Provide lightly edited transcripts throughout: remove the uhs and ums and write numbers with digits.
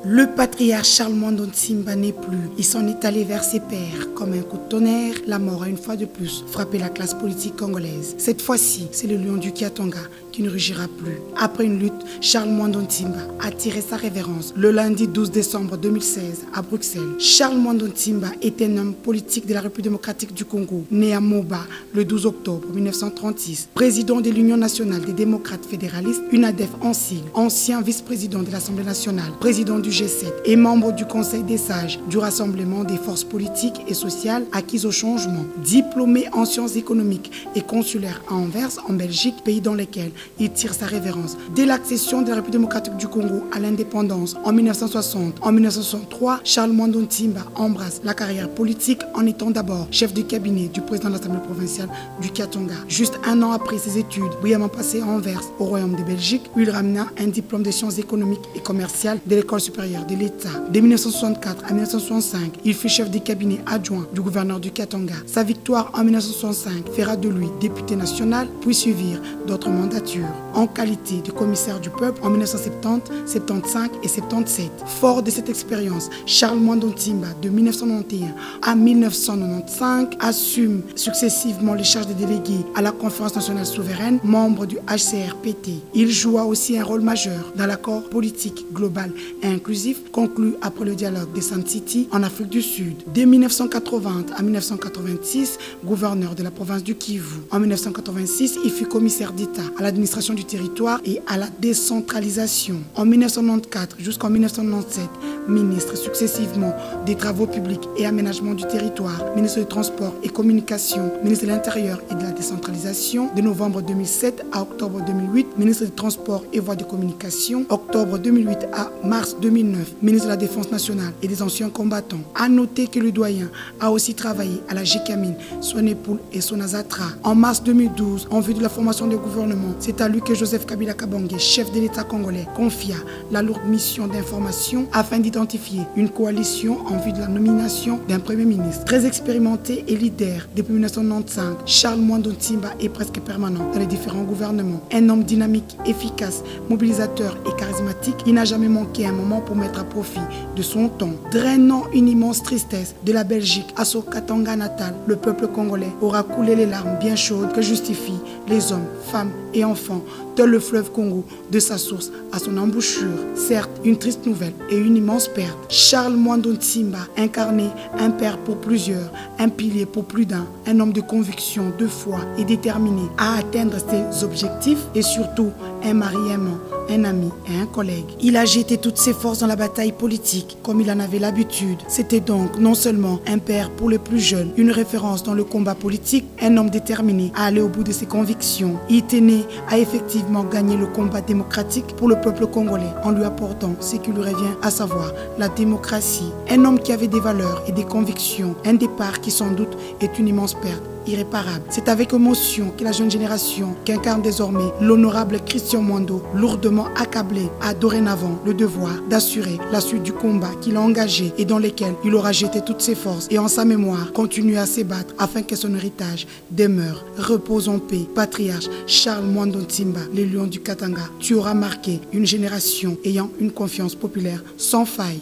Le patriarche Charles Mwando Ntimba n'est plus. Il s'en est allé vers ses pairs. Comme un coup de tonnerre, la mort a une fois de plus frappé la classe politique congolaise. Cette fois-ci, c'est le lion du Katanga qui ne rugira plus. Après une lutte, Charles Mwando Ntimba a tiré sa révérence le lundi 12 décembre 2016 à Bruxelles. Charles Mwando Ntimba est un homme politique de la République démocratique du Congo, né à Moba le 12 octobre 1936, président de l'Union nationale des démocrates fédéralistes, UNADEF en sigle, ancien vice-président de l'Assemblée nationale, président du G7 et membre du Conseil des sages du Rassemblement des forces politiques et sociales acquises au changement, diplômé en sciences économiques et consulaire à Anvers, en Belgique, pays dans lequel il tire sa révérence. Dès l'accession de la République démocratique du Congo à l'indépendance en 1960, en 1963, Charles Mwando Ntimba embrasse la carrière politique en étant d'abord chef de cabinet du président de l'Assemblée provinciale du Katanga. Juste un an après ses études, brillamment passées à Anvers, au Royaume de Belgique, où il ramena un diplôme de sciences économiques et commerciales de l'École supérieure de l'État. De 1964 à 1965, il fut chef de cabinet adjoint du gouverneur du Katanga. Sa victoire en 1965 fera de lui député national, puis suivirent d'autres mandatures. En qualité de commissaire du peuple en 1970, 75 et 77. Fort de cette expérience, Charles Mwando Ntimba, de 1991 à 1995, assume successivement les charges de délégué à la Conférence nationale souveraine, membre du HCRPT. Il joua aussi un rôle majeur dans l'accord politique global et inclusif conclu après le dialogue de Sun City en Afrique du Sud. De 1980 à 1986, gouverneur de la province du Kivu. En 1986, il fut commissaire d'État à l'administration du territoire et à la décentralisation. En 1994 jusqu'en 1997, ministre successivement des Travaux publics et aménagement du territoire, ministre des Transports et Communications, ministre de l'Intérieur et de la décentralisation. De novembre 2007 à octobre 2008, ministre des Transports et Voies de communication. Octobre 2008 à mars 2009, ministre de la Défense nationale et des anciens combattants. À noter que le doyen a aussi travaillé à la GECAMINE, Sonepoul et Sonazatra. En mars 2012, en vue de la formation du gouvernement, c'est à lui que Joseph Kabila Kabange, chef de l'État congolais, confia la lourde mission d'information afin d'identifier une coalition en vue de la nomination d'un Premier ministre. Très expérimenté et leader depuis 1995, Charles Mwando Ntimba est presque permanent dans les différents gouvernements. Un homme dynamique, efficace, mobilisateur et charismatique, il n'a jamais manqué un moment pour mettre à profit de son temps. Drainant une immense tristesse de la Belgique à son Katanga natal, le peuple congolais aura coulé les larmes bien chaudes que justifient les hommes, femmes et enfants de le fleuve Congo de sa source à son embouchure. Certes, une triste nouvelle et une immense perte. Charles Mwando Ntimba incarnait un père pour plusieurs, un pilier pour plus d'un, un homme de conviction, de foi et déterminé à atteindre ses objectifs et surtout un mari aimant, un ami et un collègue. Il a jeté toutes ses forces dans la bataille politique comme il en avait l'habitude. C'était donc non seulement un père pour les plus jeunes, une référence dans le combat politique, un homme déterminé à aller au bout de ses convictions. Il tenait à effectivement gagner le combat démocratique pour le peuple congolais en lui apportant ce qui lui revient, à savoir la démocratie. Un homme qui avait des valeurs et des convictions, un départ qui sans doute est une immense perte irréparable. C'est avec émotion que la jeune génération qu'incarne désormais l'honorable Christian Mwando, lourdement accablé, a dorénavant le devoir d'assurer la suite du combat qu'il a engagé et dans lequel il aura jeté toutes ses forces et en sa mémoire continue à se battre afin que son héritage demeure. Repose en paix, patriarche Charles Mwando Ntimba, le lion du Katanga. Tu auras marqué une génération ayant une confiance populaire sans faille.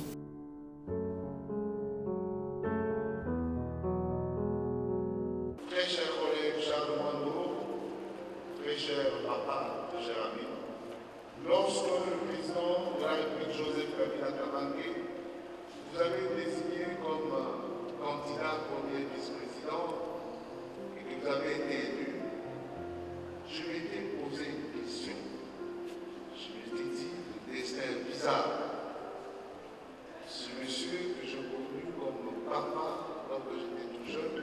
Très cher collègue Charles Mwando, très cher papa, cher ami, lorsque le président de la République Joseph Kabila Kabange vous avez désigné comme candidat premier vice-président et que vous avez été élu, je m'étais posé une question. Je m'étais dit, le destin est bizarre. Ce monsieur que je connus comme papa lorsque j'étais tout jeune,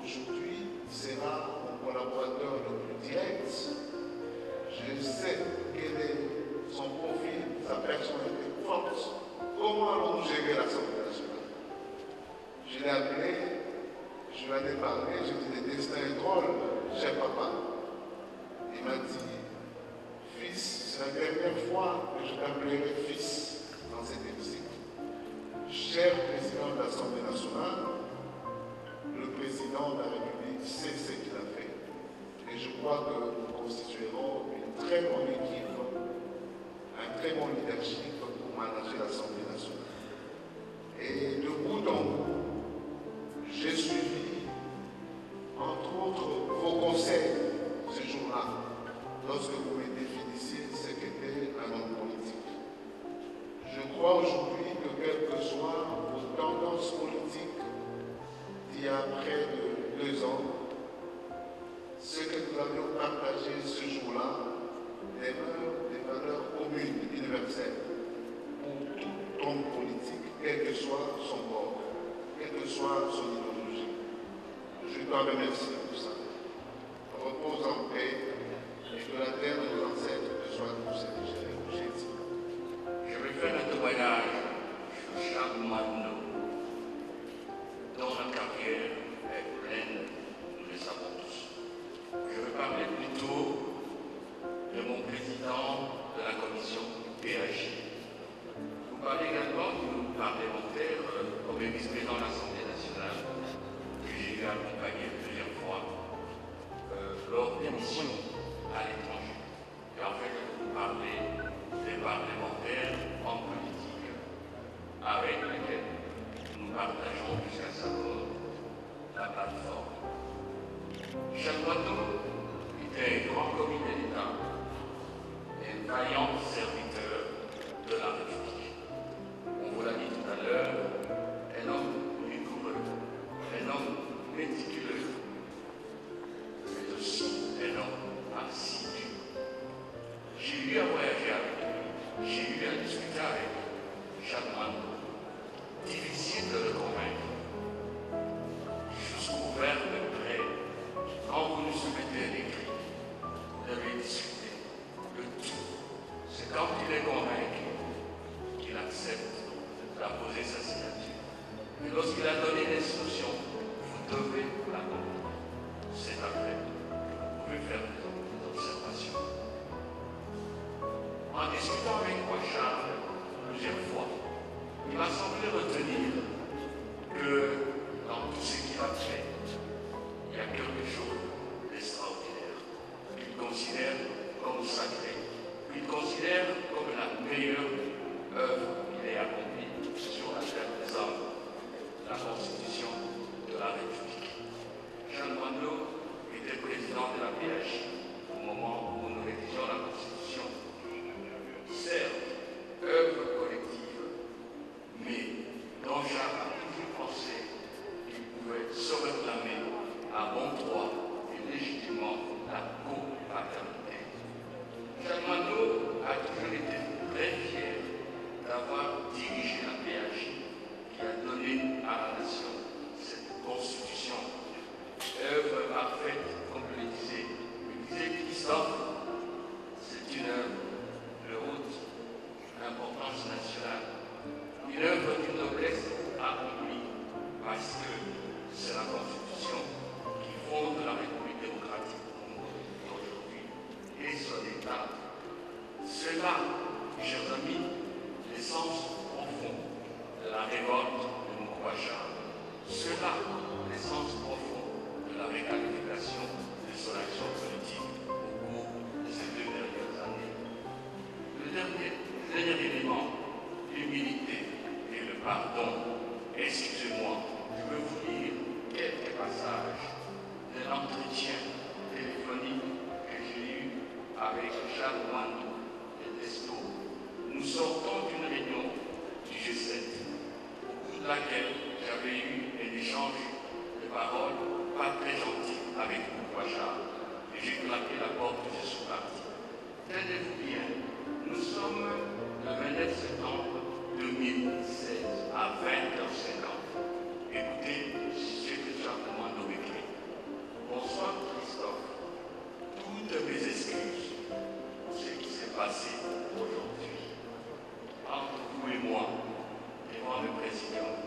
aujourd'hui sera mon collaborateur le plus direct. Je sais quel est son profil, sa personnalité forte. Comment allons-nous gérer l'Assemblée nationale? Je l'ai appelé, je lui en ai parlé, j'ai dit le destin est drôle, cher papa. Il m'a dit, fils, c'est la dernière fois que je t'appellerai fils dans cet hémicycle. Cher président de l'Assemblée nationale, le président de la République sait ce qu'il a fait. Et je crois que nous constituerons une très bonne équipe, un très bon leadership pour manager l'Assemblée nationale. Et de bout en bout, j'ai suivi, entre autres, vos conseils ce jour-là, lorsque vous me définissiez ce qu'était un homme politique. Je crois aujourd'hui que quelles que soient vos tendances politiques d'il y a près de 2 ans, ce que nous avions partagé ce jour-là demeure des valeurs communes, universelles, pour tout homme politique, quel que soit son bord, quelle que soit son idéologie. Je dois remercier pour ça. Repose en paix et que la terre de nos ancêtres te soit douce et légère. Jésus. Je vais faire un témoignage sur Charles Mando, dont la carrière est pleine, nous le savons tous. Je vais parler plutôt de mon président de la commission PAG. Vous parlez également du parlementaire comme vice-président de l'Assemblée nationale, que j'ai eu accompagné plusieurs fois lors des missions à l'étranger. Et en fait, je vais vous parler des parlementaires en politique avec lesquels nous partageons jusqu'à sa mort la plateforme. Jacques Mando était un grand commis de l'État et un vaillant serviteur de la République. On vous l'a dit tout à l'heure, un homme rigoureux, un homme méticuleux, mais aussi un homme assidu. J'ai eu à voyager avec lui, j'ai eu à discuter avec Jacques Mando. Difficile de le convaincre. Jusqu'au verbe près, quand vous nous soumettez un écrit, vous devez discuter de tout. C'est quand il est convaincu qu'il accepte d'apposer sa signature. Et lorsqu'il a donné l'instruction, vous devez la comprendre. C'est après que vous pouvez faire des observations. En discutant avec moi, Charles, plusieurs fois, il m'a semblé retenir que dans tout ce qu'il a fait, il y a quelque chose d'extraordinaire qu'il considère comme sacré, qu'il considère comme la meilleure œuvre qu'il ait accomplie sur la terre des hommes, la Constitution de la République. Jean Mando était président de la PAG au moment où nous rédigeons la Constitution. Certes, œuvre collective, mais dont Jacques a toujours pensé qu'il pouvait se réclamer à bon droit et légitimement la co-paternité. Jacques Mando a toujours été très fier d'avoir dirigé la PAG qui a donné à la nation cette constitution. Œuvre parfaite, comme le disait Christophe, c'est une œuvre de haute importance nationale, une œuvre d'une noblesse accomplie parce que c'est la Constitution qui fonde la République démocratique d'aujourd'hui et son État. C'est là, chers amis, l'essence profonde de la révolte de Moukouacha. C'est là l'essence profonde de la réqualification de son action politique au cours de ces 2 dernières années. Le dernier élément, l'humilité et le pardon. Excusez-moi, je veux vous lire quelques passages de l'entretien téléphonique que j'ai eu avec Jacques Mando de Despo. Nous sortons d'une réunion du G7, au cours de laquelle j'avais eu un échange de paroles pas très gentil avec Moukouacha, et j'ai claqué la porte et je suis parti. Tenez-vous bien, nous sommes le 29 septembre 2016 à 20h50. Écoutez ce que Jacques Mando écrit. Bonsoir Christophe, toutes mes excuses pour ce qui s'est passé aujourd'hui. Entre vous et moi, devant le président,